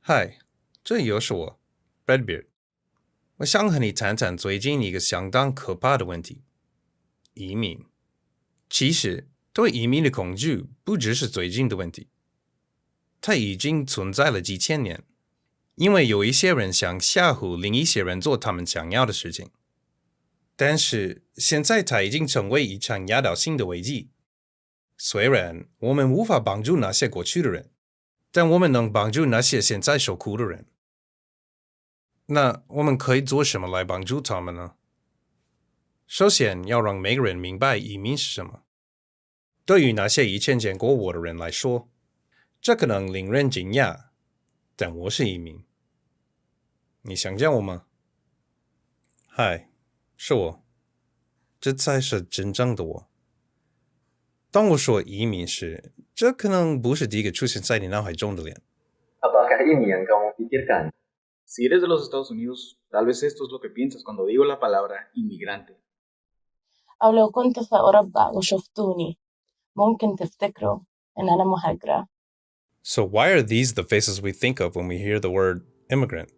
嗨，这又是我，Redbeard。我想和你谈谈最近一个相当可怕的问题：移民。其实，对移民的恐惧不只是最近的问题，它已经存在了几千年。因为有一些人想吓唬另一些人做他们想要的事情，但是现在它已经成为一场压倒性的危机。虽然我们无法帮助那些过去的人，但我们能帮助那些现在受苦的人。那我们可以做什么来帮助他们呢？首先，要让每个人明白移民是什么。对于那些以前见过我的人来说，这可能令人惊讶，但我是移民。你想见我吗？嗨，是我，这才是真正的我。当我说移民时，这可能不是第一个出现在你脑海中的脸。Apakah ini yang kamu pikirkan? Si eres de los Estados Unidos, tal vez esto es lo que piensas cuando digo la palabra inmigrante. أو لو كنت في أوروبا وشفتوني ممكن تفتكروا إن أنا مهاجرة. So why are these the faces we think of when we hear the word immigrant?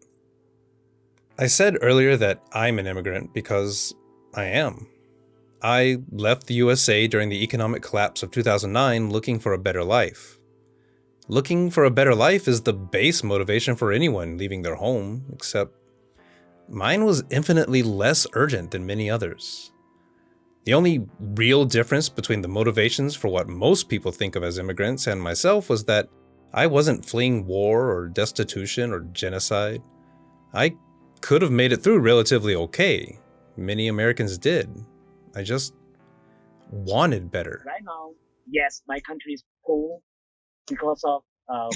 I said earlier that I'm an immigrant because I am. I left the USA during the economic collapse of 2009 looking for a better life. Looking for a better life is the base motivation for anyone leaving their home, except mine was infinitely less urgent than many others. The only real difference between the motivations for what most people think of as immigrants and myself was that I wasn't fleeing war or destitution or genocide. I could have made it through relatively okay. Many Americans did. I just wanted better. Right now, yes, my country is poor because of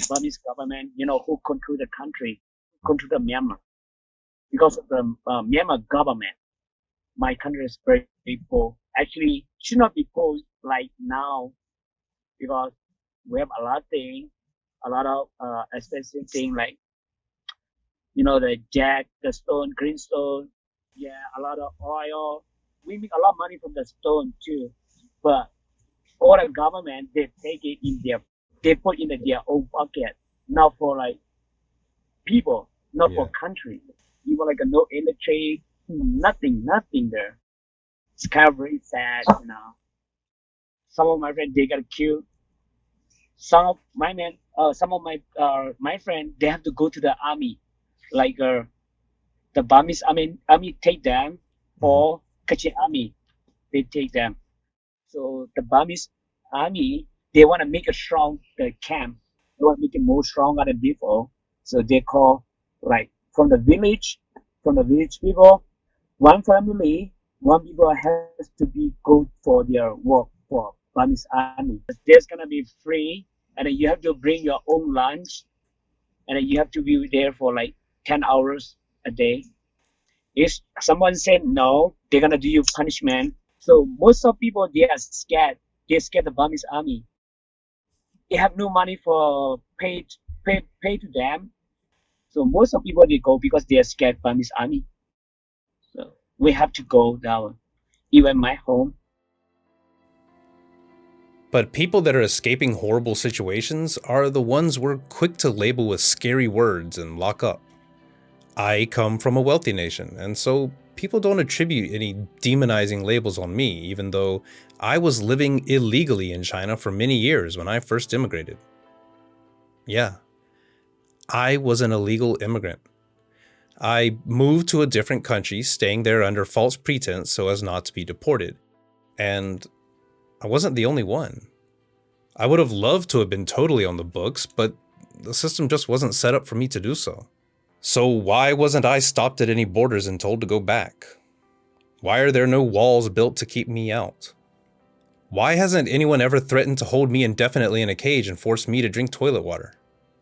Burmese government, who control the country, control the Myanmar. Because of the Myanmar government, my country is very, very poor. Actually, should not be poor like now because we have a lot of things, a lot of expensive things like, the jack, the stone, green stone, a lot of oil. We make a lot of money from the stone too, but all the government, they take it they put in their own pocket, not for like people, not for country. Even like no electric, nothing there. It's kind of very sad, Some of my friends, they got killed. Some of my friends, they have to go to the army, like the Burmese army take them, or Kachin army, they take them. So the Burmese army, they want to make it strong, the camp. They want to make it more stronger than before. So they call, like, from the village people, one family, one people has to go for their work for Burmese army. There's going to be free, and then you have to bring your own lunch, and then you have to be there for like 10 hours a day. If someone said no, they're going to do you punishment. So most of people, they are scared. They're scared of the Burmese army. They have no money for pay to them. So most of people, they go because they are scared Burmese army. So we have to go down. Even my home. But people that are escaping horrible situations are the ones we're quick to label with scary words and lock up. I come from a wealthy nation, and so people don't attribute any demonizing labels on me, even though I was living illegally in China for many years when I first immigrated. Yeah, I was an illegal immigrant. I moved to a different country, staying there under false pretense so as not to be deported. And I wasn't the only one. I would have loved to have been totally on the books, but the system just wasn't set up for me to do so. So why wasn't I stopped at any borders and told to go back? Why are there no walls built to keep me out? Why hasn't anyone ever threatened to hold me indefinitely in a cage and force me to drink toilet water?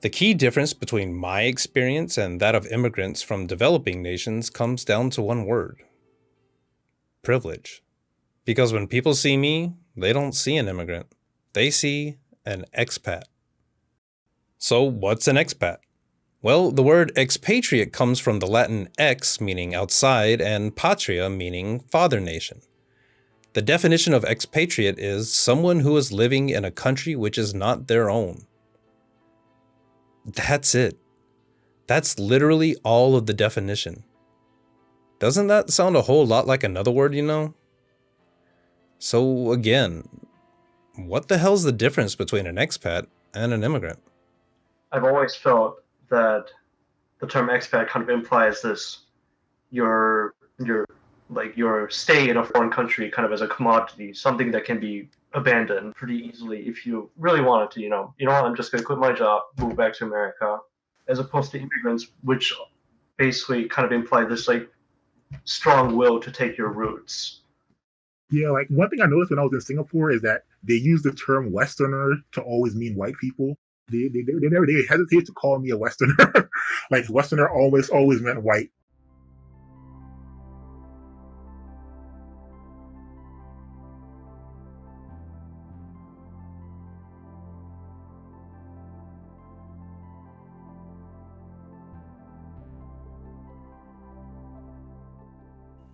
The key difference between my experience and that of immigrants from developing nations comes down to one word: privilege. Because when people see me, they don't see an immigrant. They see an expat. So what's an expat? Well, the word expatriate comes from the Latin ex, meaning outside, and patria, meaning father nation. The definition of expatriate is someone who is living in a country which is not their own. That's it. That's literally all of the definition. Doesn't that sound a whole lot like another word you know? So again, what the hell's the difference between an expat and an immigrant? I've always felt that the term expat kind of implies this, your stay in a foreign country kind of as a commodity, something that can be abandoned pretty easily if you really wanted to, I'm just going to quit my job, move back to America, as opposed to immigrants, which basically kind of imply this like strong will to take your roots. Yeah, like one thing I noticed when I was in Singapore is that they use the term Westerner to always mean white people. They never hesitate to call me a Westerner. Like Westerner always meant white.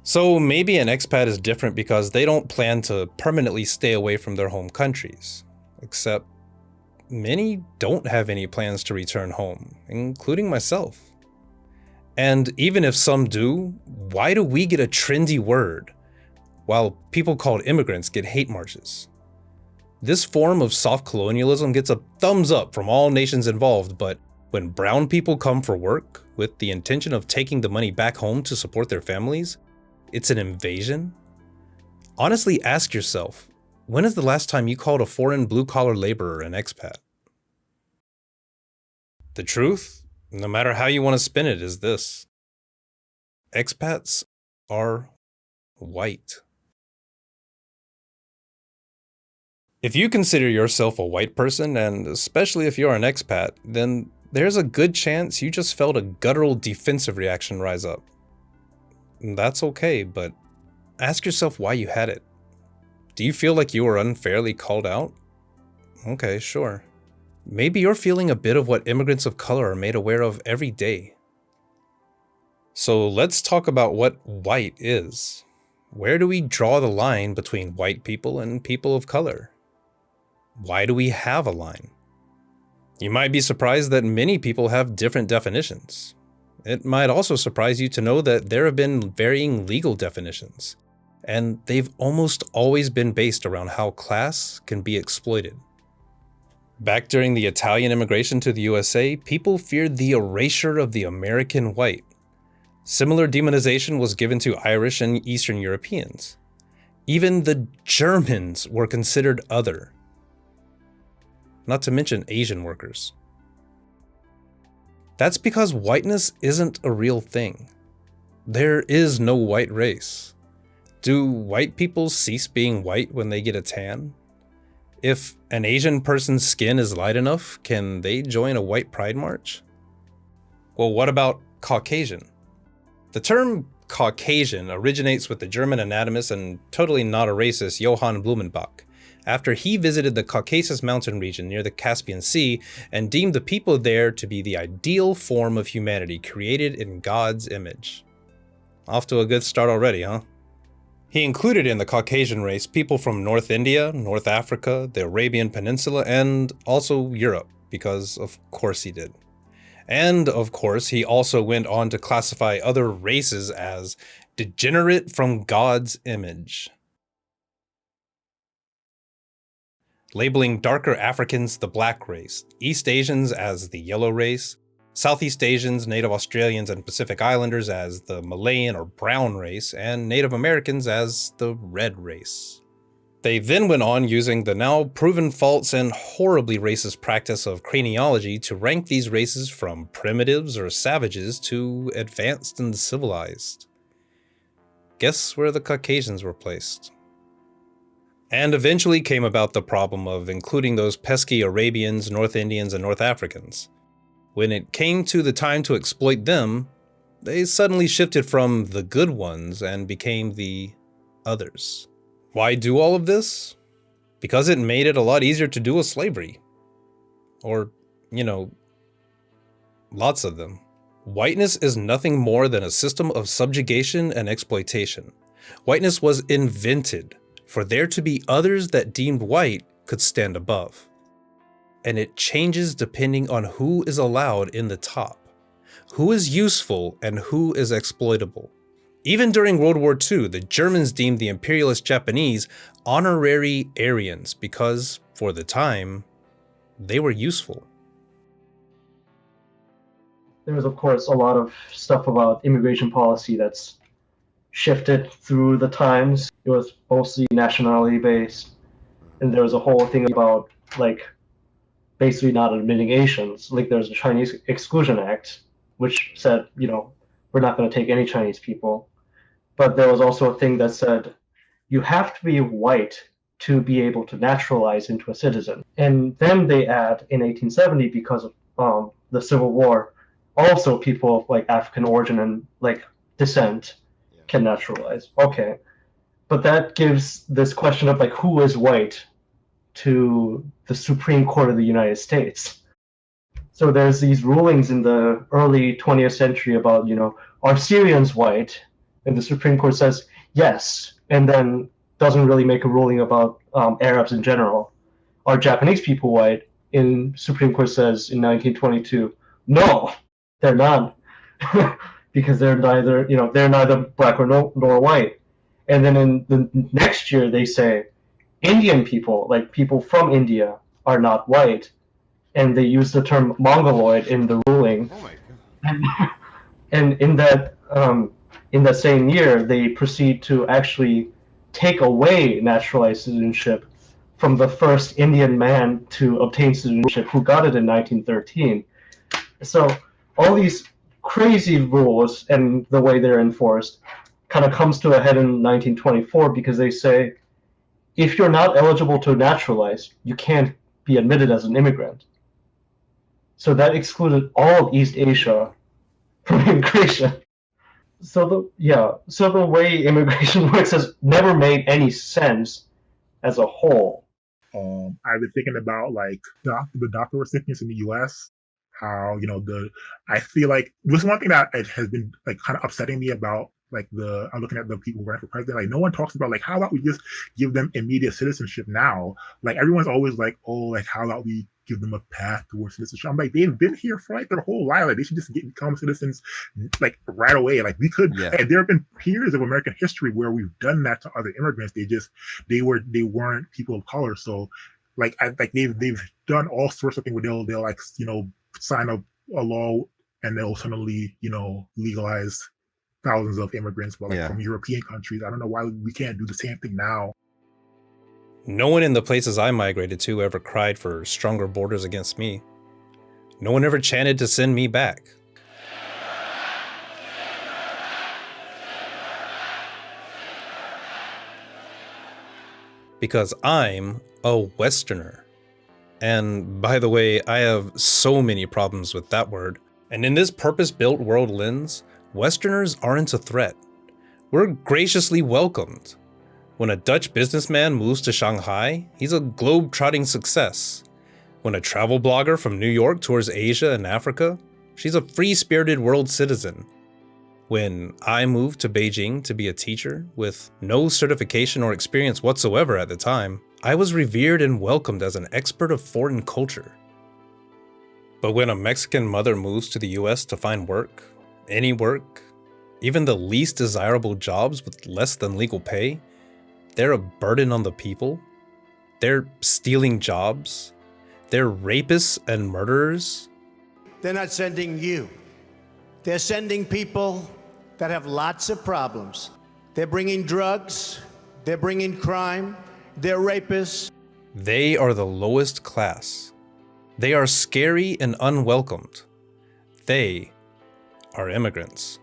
So maybe an expat is different because they don't plan to permanently stay away from their home countries. Except many don't have any plans to return home, including myself. And even if some do, why do we get a trendy word, while people called immigrants get hate marches? This form of soft colonialism gets a thumbs up from all nations involved, but when brown people come for work with the intention of taking the money back home to support their families, it's an invasion? Honestly, ask yourself, when is the last time you called a foreign blue-collar laborer an expat? The truth, no matter how you want to spin it, is this. Expats are white. If you consider yourself a white person, and especially if you're an expat, then there's a good chance you just felt a guttural defensive reaction rise up. That's okay, but ask yourself why you had it. Do you feel like you were unfairly called out? Okay, sure. Maybe you're feeling a bit of what immigrants of color are made aware of every day. So let's talk about what white is. Where do we draw the line between white people and people of color? Why do we have a line? You might be surprised that many people have different definitions. It might also surprise you to know that there have been varying legal definitions, and they've almost always been based around how class can be exploited. Back during the Italian immigration to the USA, people feared the erasure of the American white. Similar demonization was given to Irish and Eastern Europeans. Even the Germans were considered other. Not to mention Asian workers. That's because whiteness isn't a real thing. There is no white race. Do white people cease being white when they get a tan? If an Asian person's skin is light enough, can they join a white pride march? Well, what about Caucasian? The term Caucasian originates with the German anatomist and totally not a racist Johann Blumenbach, after he visited the Caucasus mountain region near the Caspian Sea and deemed the people there to be the ideal form of humanity created in God's image. Off to a good start already, huh? He included in the Caucasian race people from North India, North Africa, the Arabian Peninsula, and also Europe, because of course he did. And of course, he also went on to classify other races as degenerate from God's image, labeling darker Africans the black race, East Asians as the yellow race, Southeast Asians, Native Australians, and Pacific Islanders as the Malayan or brown race, and Native Americans as the red race. They then went on using the now proven false and horribly racist practice of craniology to rank these races from primitives or savages to advanced and civilized. Guess where the Caucasians were placed? And eventually came about the problem of including those pesky Arabians, North Indians, and North Africans. When it came to the time to exploit them, they suddenly shifted from the good ones and became the others. Why do all of this? Because it made it a lot easier to do with slavery. Or, lots of them. Whiteness is nothing more than a system of subjugation and exploitation. Whiteness was invented for there to be others that deemed white could stand above. And it changes depending on who is allowed in the top. who is useful and who is exploitable. Even during World War II, the Germans deemed the imperialist Japanese honorary Aryans because, for the time, they were useful. There's, of course, a lot of stuff about immigration policy that's shifted through the times. It was mostly nationality based, and there was a whole thing about like basically not admitting Asians. Like there's the Chinese Exclusion Act, which said, we're not going to take any Chinese people. But there was also a thing that said you have to be white to be able to naturalize into a citizen. And then they add in 1870, because of the Civil War, also people of like African origin and like descent can naturalize. Okay. But that gives this question of like who is white to the Supreme Court of the United States. So there's these rulings in the early 20th century about, are Syrians white? And the Supreme Court says yes, and then doesn't really make a ruling about Arabs in general. Are Japanese people white? And Supreme Court says in 1922, no, they're not, because they're neither black nor white. And then in the next year they say Indian people, like people from India, are not white, and they use the term Mongoloid in the ruling. Oh my God. And in that same year, they proceed to actually take away naturalized citizenship from the first Indian man to obtain citizenship, who got it in 1913. So all these crazy rules and the way they're enforced kind of comes to a head in 1924, because they say, if you're not eligible to naturalize, you can't be admitted as an immigrant. So that excluded all of East Asia from immigration. So the way immigration works has never made any sense as a whole. I've been thinking about like the DACA recipients in the U.S. How I feel like this is one thing that it has been like kind of upsetting me about like I'm looking at the people who ran for president. Like no one talks about like how about we just give them immediate citizenship now? Like everyone's always like, oh, like how about we give them a path towards citizenship? I'm like, they've been here for like their whole life. Like they should just become citizens like right away. Like we could. Yeah. There have been periods of American history where we've done that to other immigrants. They weren't people of color. So like they've done all sorts of things where they'll like sign a law and they'll suddenly legalize thousands of immigrants, but from European countries. I don't know why we can't do the same thing now. No one in the places I migrated to ever cried for stronger borders against me. No one ever chanted to send me back. Because I'm a Westerner. And by the way, I have so many problems with that word. And in this purpose-built world lens, Westerners aren't a threat. We're graciously welcomed. When a Dutch businessman moves to Shanghai, he's a globe-trotting success. When a travel blogger from New York tours Asia and Africa, she's a free-spirited world citizen. When I moved to Beijing to be a teacher with no certification or experience whatsoever at the time, I was revered and welcomed as an expert of foreign culture. But when a Mexican mother moves to the US to find work, any work, even the least desirable jobs with less than legal pay, they're a burden on the people. They're stealing jobs. They're rapists and murderers. They're not sending you. They're sending people that have lots of problems. They're bringing drugs. They're bringing crime. They're rapists. They are the lowest class. They are scary and unwelcomed. They are immigrants.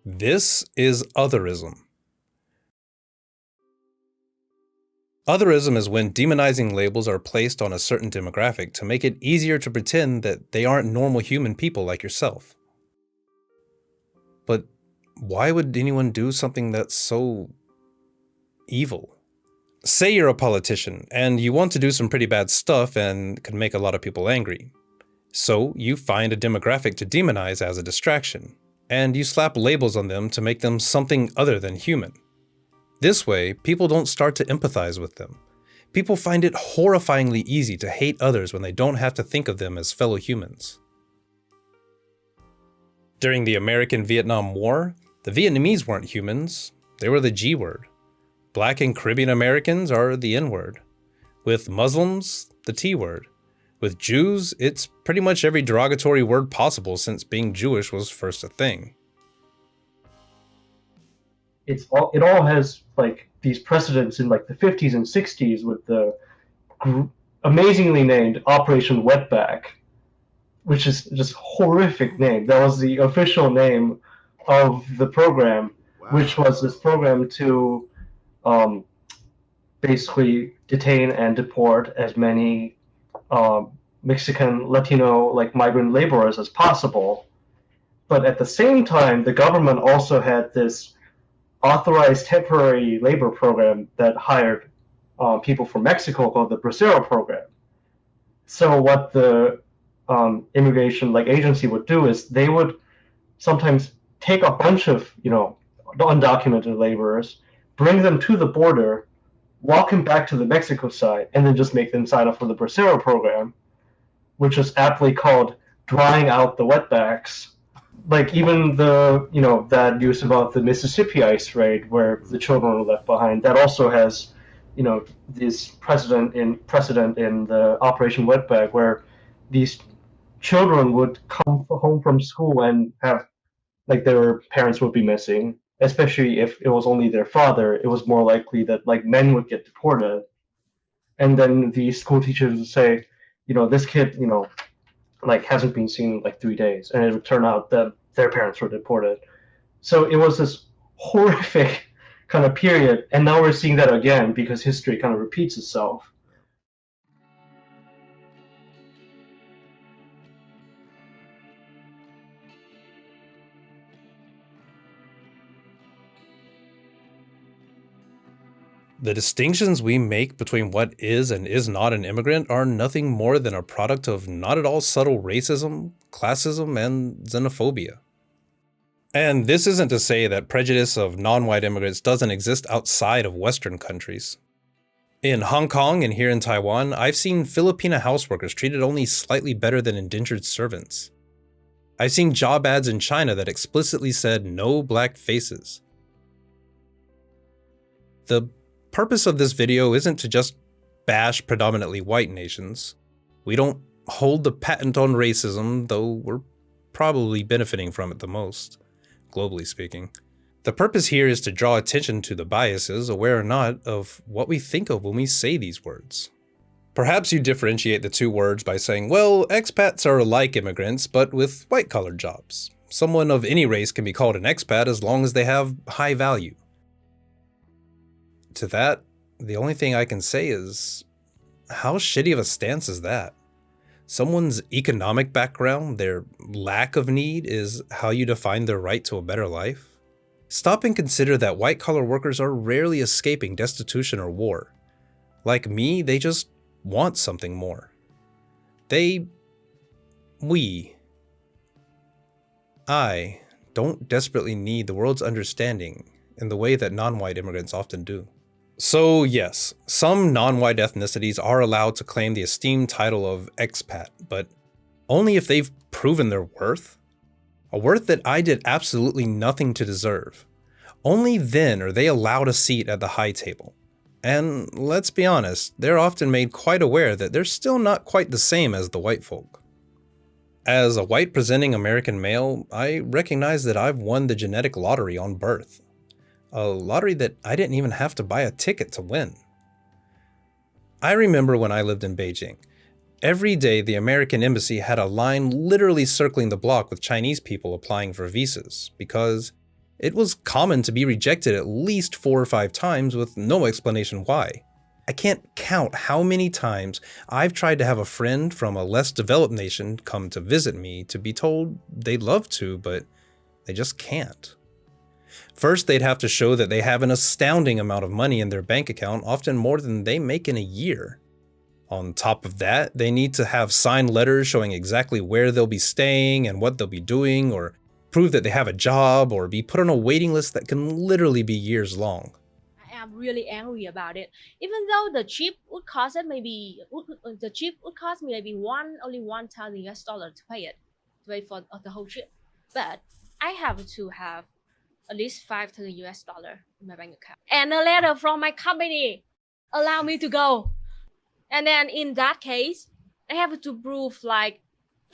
This is otherism. Otherism is when demonizing labels are placed on a certain demographic to make it easier to pretend that they aren't normal human people like yourself. But why would anyone do something that's so evil? Say you're a politician and you want to do some pretty bad stuff and can make a lot of people angry. So you find a demographic to demonize as a distraction, and you slap labels on them to make them something other than human. This way, people don't start to empathize with them. People find it horrifyingly easy to hate others when they don't have to think of them as fellow humans. During the American-Vietnam War, the Vietnamese weren't humans, they were the G word. Black and Caribbean Americans are the N word. With Muslims, the T word. With Jews, it's pretty much every derogatory word possible since being Jewish was first a thing. It all has like these precedents in like the 50s and 60s with the amazingly named Operation Wetback, which is just horrific name. That was the official name of the program, which was this program to basically detain and deport as many Mexican, Latino, like migrant laborers as possible. But at the same time, the government also had this authorized temporary labor program that hired people from Mexico called the Bracero program. So what the immigration agency would do is they would sometimes take a bunch of undocumented laborers, bring them to the border, walk them back to the Mexico side, and then just make them sign up for the Bracero program, which is aptly called drying out the wetbacks. Like even the that news about the Mississippi ice raid where the children were left behind, that also has this precedent in the Operation Wetback, where these children would come home from school and have their parents would be missing, especially if it was only their father. It was more likely that men would get deported, and then the school teachers would say, this kid hasn't been seen in 3 days, and it would turn out that their parents were deported. So it was this horrific kind of period, and now we're seeing that again because history kind of repeats itself. The distinctions we make between what is and is not an immigrant are nothing more than a product of not at all subtle racism, classism, and xenophobia. And this isn't to say that prejudice of non-white immigrants doesn't exist outside of Western countries. In Hong Kong and here in Taiwan, I've seen Filipina houseworkers treated only slightly better than indentured servants. I've seen job ads in China that explicitly said no black faces. The purpose of this video isn't to just bash predominantly white nations. We don't hold the patent on racism, though we're probably benefiting from it the most, globally speaking. The purpose here is to draw attention to the biases, aware or not, of what we think of when we say these words. Perhaps you differentiate the two words by saying, well, expats are like immigrants, but with white-collar jobs. Someone of any race can be called an expat as long as they have high value. To that, the only thing I can say is, how shitty of a stance is that? Someone's economic background, their lack of need, is how you define their right to a better life? Stop and consider that white-collar workers are rarely escaping destitution or war. Like me, they just want something more. I don't desperately need the world's understanding in the way that non-white immigrants often do. So yes, some non-white ethnicities are allowed to claim the esteemed title of expat, but only if they've proven their worth. A worth that I did absolutely nothing to deserve. Only then are they allowed a seat at the high table. And let's be honest, they're often made quite aware that they're still not quite the same as the white folk. As a white presenting American male, I recognize that I've won the genetic lottery on birth. A lottery that I didn't even have to buy a ticket to win. I remember when I lived in Beijing. Every day the American embassy had a line literally circling the block with Chinese people applying for visas, because it was common to be rejected at least 4 or 5 times with no explanation why. I can't count how many times I've tried to have a friend from a less developed nation come to visit me to be told they'd love to, but they just can't. First, they'd have to show that they have an astounding amount of money in their bank account, often more than they make in a year. On top of that, they need to have signed letters showing exactly where they'll be staying and what they'll be doing, or prove that they have a job, or be put on a waiting list that can literally be years long. I am really angry about it. Even though the chip would cost me maybe only $1,000 US to pay for the whole trip. but I have to have at least $5,000 in my bank account and a letter from my company allow me to go. And then in that case, I have to prove like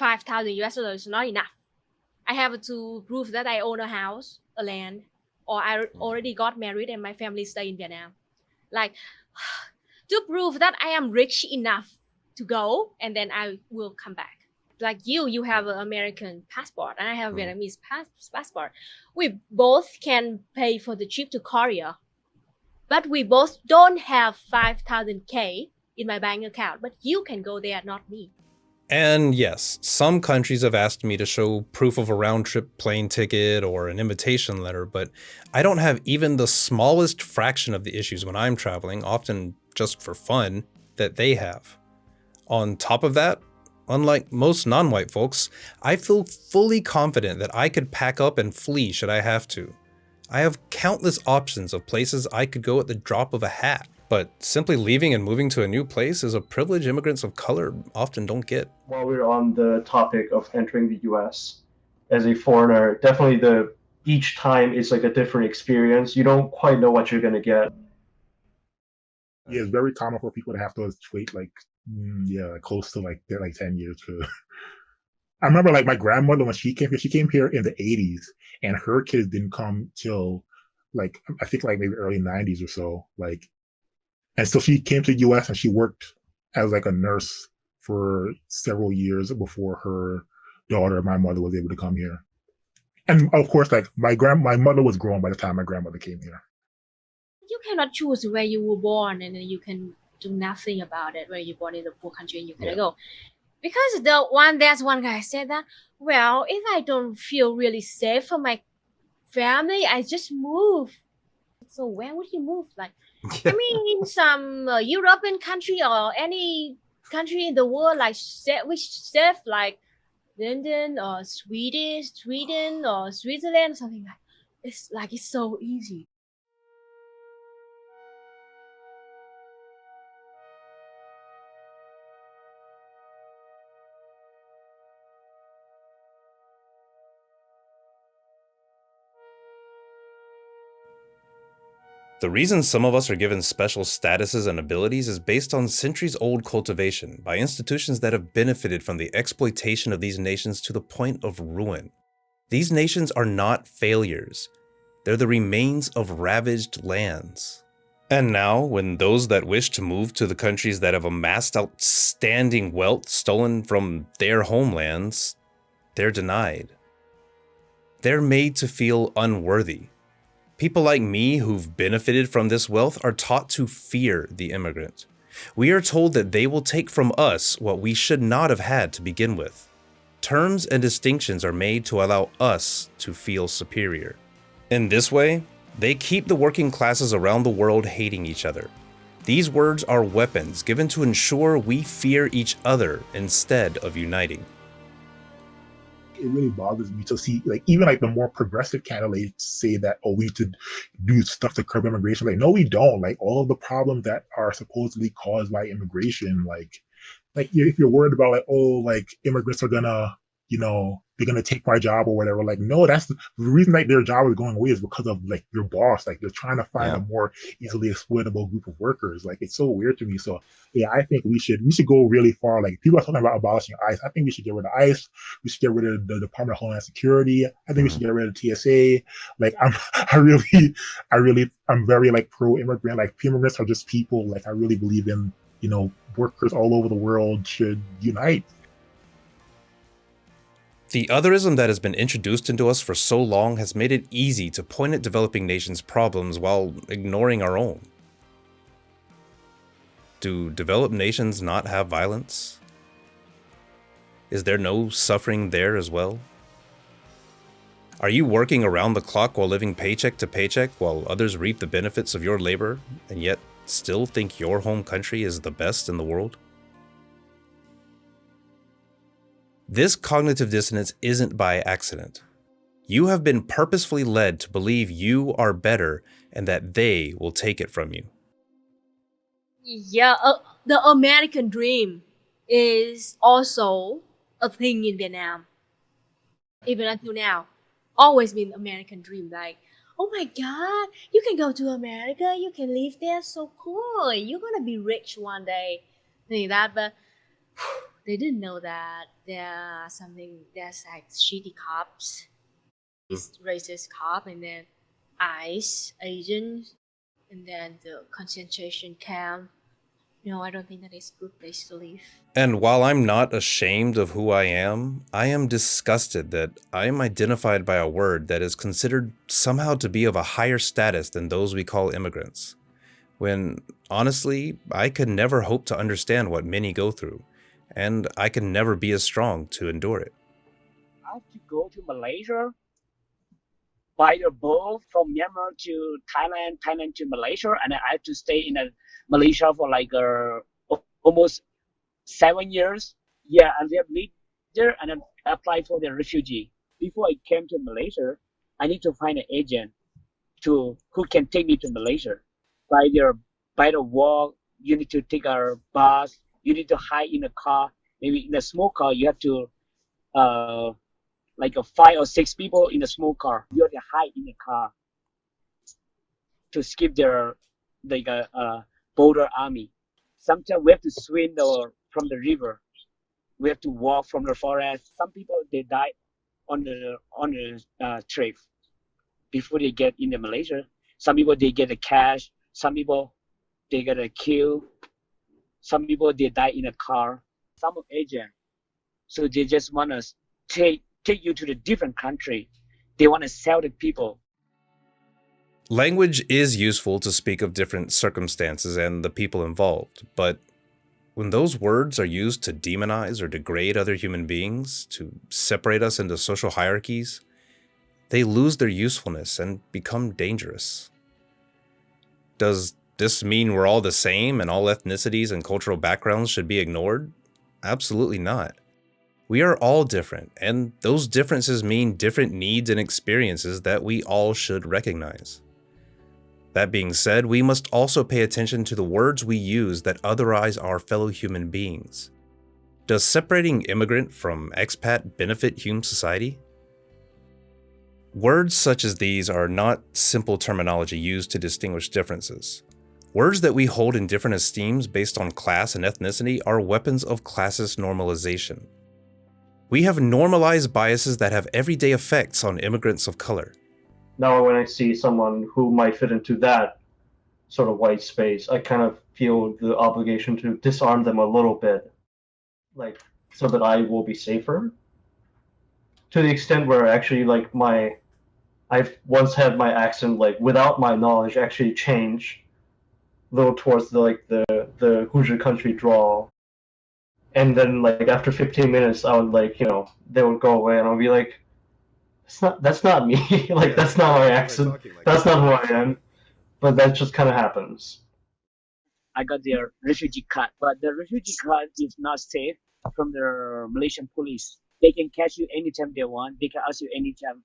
$5,000 is not enough. I have to prove that I own a house, a land, or I already got married and my family stay in Vietnam. Like to prove that I am rich enough to go, and then I will come back. Like you have an American passport and I have Vietnamese passport. We both can pay for the trip to Korea, but we both don't have 5,000K in my bank account. But you can go there, not me. And yes, some countries have asked me to show proof of a round-trip plane ticket or an invitation letter, but I don't have even the smallest fraction of the issues when I'm traveling, often just for fun, that they have. On top of that, unlike most non-white folks, I feel fully confident that I could pack up and flee should I have to. I have countless options of places I could go at the drop of a hat. But simply leaving and moving to a new place is a privilege immigrants of color often don't get. While we're on the topic of entering the US as a foreigner, definitely each time is like a different experience. You don't quite know what you're gonna get. Yeah, it's very common for people to have to wait like close to like 10 years to. I remember like my grandmother when she came here in the 80s, and her kids didn't come till like I think like maybe early 90s or so. Like, and so she came to the U.S. and she worked as like a nurse for several years before her daughter, my mother, was able to come here. And of course, like my mother was grown by the time my grandmother came here. You cannot choose where you were born, and then you can do nothing about it. Where you're born in a poor country and you cannot go. Because there's one guy said that, well, if I don't feel really safe for my family, I just move. So where would you move? Like, I mean, in some European country or any country in the world, like which safe, like London or Sweden or Switzerland or something like. It's so easy. The reason some of us are given special statuses and abilities is based on centuries-old cultivation by institutions that have benefited from the exploitation of these nations to the point of ruin. These nations are not failures. They're the remains of ravaged lands. And now, when those that wish to move to the countries that have amassed outstanding wealth stolen from their homelands, they're denied. They're made to feel unworthy. People like me who've benefited from this wealth are taught to fear the immigrant. We are told that they will take from us what we should not have had to begin with. Terms and distinctions are made to allow us to feel superior. In this way, they keep the working classes around the world hating each other. These words are weapons given to ensure we fear each other instead of uniting. It really bothers me to see, like, even like the more progressive candidates say that, oh, we need to do stuff to curb immigration. Like, no, we don't. Like, all of the problems that are supposedly caused by immigration, like if you're worried about, like, oh, like immigrants are gonna, they're gonna take my job or whatever. Like, no, that's the reason like their job is going away is because of like your boss. Like, they're trying to find a more easily exploitable group of workers. Like, it's so weird to me. So yeah, I think we should go really far. Like, people are talking about abolishing ICE. I think we should get rid of ICE. We should get rid of the Department of Homeland Security. I think we should get rid of TSA. Like, I'm very like pro-immigrant. Like, immigrants are just people. Like, I really believe in, workers all over the world should unite. The otherism that has been introduced into us for so long has made it easy to point at developing nations' problems while ignoring our own. Do developed nations not have violence? Is there no suffering there as well? Are you working around the clock while living paycheck to paycheck while others reap the benefits of your labor and yet still think your home country is the best in the world? This cognitive dissonance isn't by accident. You have been purposefully led to believe you are better and that they will take it from you. Yeah, the American dream is also a thing in Vietnam. even until now. Always been American dream, like, oh my God, you can go to America, you can live there, so cool. You're gonna be rich one day, like that. But they didn't know that there's like shitty cops, this racist cop, and then ICE agents, and then the concentration camp. No, I don't think that is a good place to live. And while I'm not ashamed of who I am disgusted that I am identified by a word that is considered somehow to be of a higher status than those we call immigrants. When, honestly, I could never hope to understand what many go through, and I can never be as strong to endure it. I have to go to Malaysia by the boat from Myanmar to Thailand, Thailand to Malaysia, and I have to stay in Malaysia for like almost 7 years. Yeah, and they have lived there and then apply for the refugee. Before I came to Malaysia, I need to find an agent who can take me to Malaysia. By the walk, you need to take a bus. You need to hide in a car. Maybe in a small car, you have to like a 5 or 6 people in a small car. You have to hide in a car to skip their like border army. Sometimes we have to swim from the river. We have to walk from the forest. Some people they die on the trip before they get into Malaysia. Some people they get the cash. Some people they get a kill. Some people they die in a car. Some agent, so they just want to take you to the different country. They want to sell the people. Language is useful to speak of different circumstances and the people involved, but when those words are used to demonize or degrade other human beings, to separate us into social hierarchies, they lose their usefulness and become dangerous. Does this mean we're all the same and all ethnicities and cultural backgrounds should be ignored? Absolutely not. We are all different, and those differences mean different needs and experiences that we all should recognize. That being said, we must also pay attention to the words we use that otherize our fellow human beings. Does separating immigrant from expat benefit human society? Words such as these are not simple terminology used to distinguish differences. Words that we hold in different esteems based on class and ethnicity are weapons of classist normalization. We have normalized biases that have everyday effects on immigrants of color. Now when I see someone who might fit into that sort of white space, I kind of feel the obligation to disarm them a little bit, like so that I will be safer. To the extent where actually like I've once had my accent like without my knowledge actually change a little towards the Hoosier country drawl. And then like after 15 minutes I would like, they would go away and I'll be like, that's not me. Like that's not my accent. That's not who I am. But that just kind of happens. I got their refugee card, but the refugee card is not safe from the Malaysian police. They can catch you anytime they want. They can ask you anytime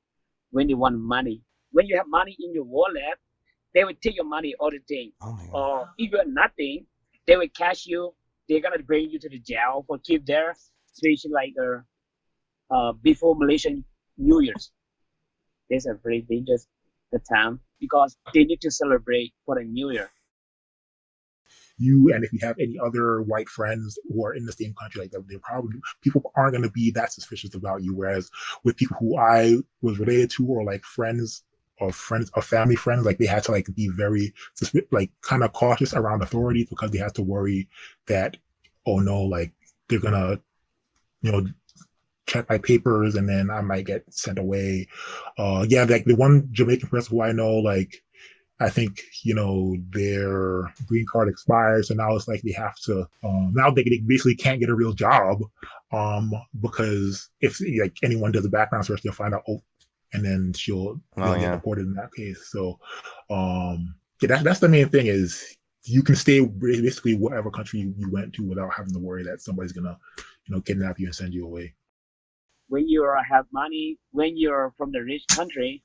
when they want money. When you have money in your wallet, they will take your money all the time. Or if you have nothing, they will catch you. They're gonna bring you to the jail for keep there, especially like before Malaysian New Year's. It's a very dangerous time because they need to celebrate for the New Year. You and if you have any other white friends who are in the same country, like they're probably people aren't going to be that suspicious about you. Whereas with people who I was related to or like friends or family friends, like they had to like be very like kind of cautious around authorities because they had to worry that, oh no, like they're gonna, check my papers and then I might get sent away. Yeah, like the one Jamaican person who I know, like I think, their green card expires. So now it's like they have to, now they basically can't get a real job because if like anyone does a background search, they'll find out, and then she'll get deported in that case. So that's the main thing is you can stay basically whatever country you went to without having to worry that somebody's going to, kidnap you and send you away. When you have money, when you're from the rich country,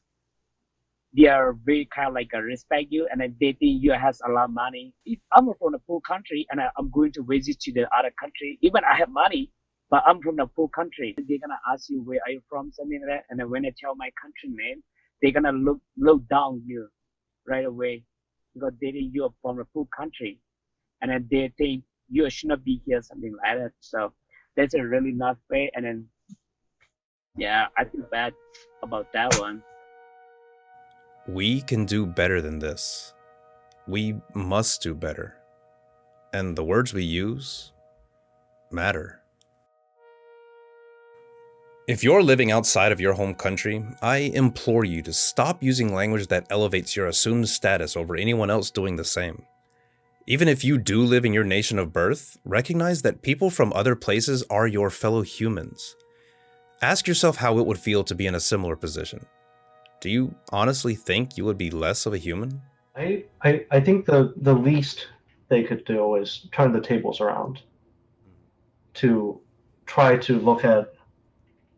they are very kind of like respect you and they think you has a lot of money. If I'm from a poor country and I'm going to visit to the other country, even I have money, but I'm from the poor country. They're gonna ask you where are you from, something like that. And then when I tell my country name, they're gonna look down you right away because they think you're from a poor country, and then they think you should not be here, something like that. So that's a really not fair. And then yeah, I feel bad about that one. We can do better than this. We must do better. And the words we use matter. If you're living outside of your home country, I implore you to stop using language that elevates your assumed status over anyone else doing the same. Even if you do live in your nation of birth, recognize that people from other places are your fellow humans. Ask yourself how it would feel to be in a similar position. Do you honestly think you would be less of a human? I think the least they could do is turn the tables around to try to look at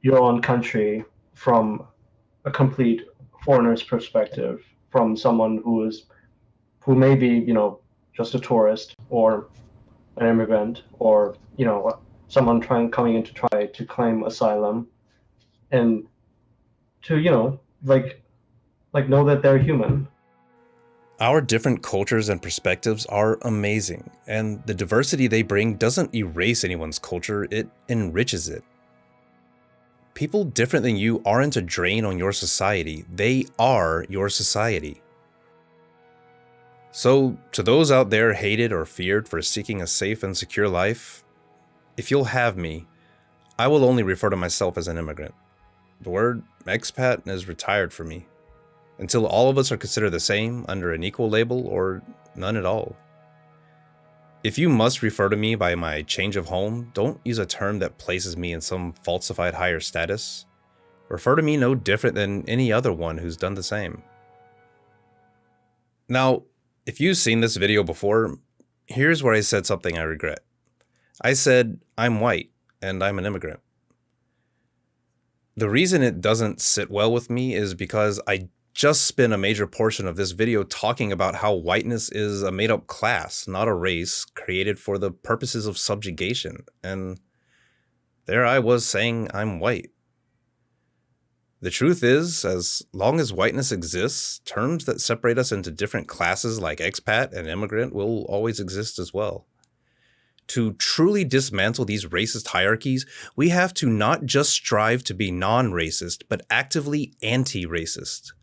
your own country from a complete foreigner's perspective, from someone who may be, you know, just a tourist or an immigrant, or, you know, someone coming in to try to claim asylum, and to, you know, like know that they're human. Our different cultures and perspectives are amazing, and the diversity they bring doesn't erase anyone's culture, it enriches it. People different than you aren't a drain on your society, they are your society. So, to those out there hated or feared for seeking a safe and secure life, if you'll have me, I will only refer to myself as an immigrant. The word expat is retired for me, until all of us are considered the same under an equal label or none at all. If you must refer to me by my change of home, don't use a term that places me in some falsified higher status. Refer to me no different than any other one who's done the same. Now, if you've seen this video before, here's where I said something I regret. I said, I'm white and I'm an immigrant. The reason it doesn't sit well with me is because I just spent a major portion of this video talking about how whiteness is a made-up class, not a race, created for the purposes of subjugation. And there I was saying I'm white. The truth is, as long as whiteness exists, terms that separate us into different classes like expat and immigrant will always exist as well. To truly dismantle these racist hierarchies, we have to not just strive to be non-racist, but actively anti-racist.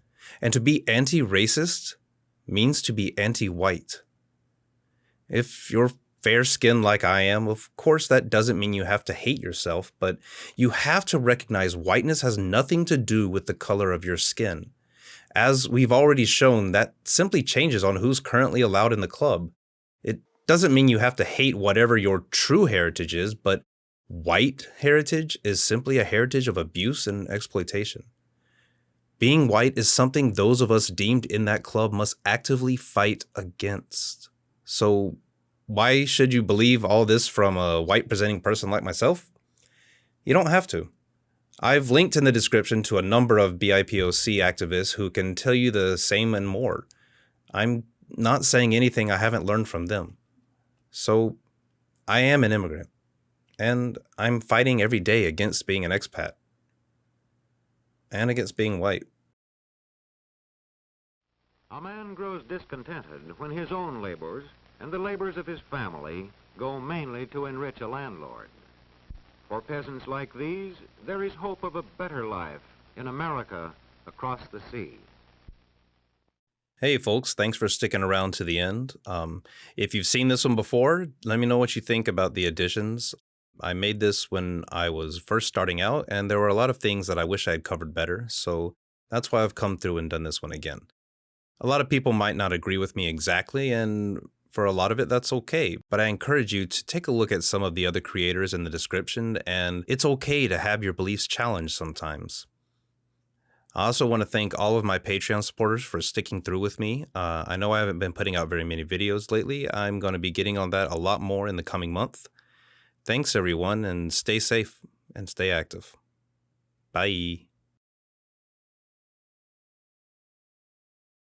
And to be anti-racist means to be anti-white. If you're fair-skinned like I am, of course that doesn't mean you have to hate yourself, but you have to recognize whiteness has nothing to do with the color of your skin. As we've already shown, that simply changes on who's currently allowed in the club. It doesn't mean you have to hate whatever your true heritage is, but white heritage is simply a heritage of abuse and exploitation. Being white is something those of us deemed in that club must actively fight against. So why should you believe all this from a white presenting person like myself? You don't have to. I've linked in the description to a number of BIPOC activists who can tell you the same and more. I'm not saying anything I haven't learned from them. So I am an immigrant, and I'm fighting every day against being an expat. And against being white. A man grows discontented when his own labors and the labors of his family go mainly to enrich a landlord. For peasants like these, there is hope of a better life in America across the sea. Hey folks, thanks for sticking around to the end. If you've seen this one before, let me know what you think about the additions. I made this when I was first starting out, and there were a lot of things that I wish I had covered better, so that's why I've come through and done this one again. A lot of people might not agree with me exactly, and for a lot of it, that's okay, but I encourage you to take a look at some of the other creators in the description, and it's okay to have your beliefs challenged sometimes. I also want to thank all of my Patreon supporters for sticking through with me. I know I haven't been putting out very many videos lately. I'm going to be getting on that a lot more in the coming month. Thanks, everyone, and stay safe and stay active. Bye.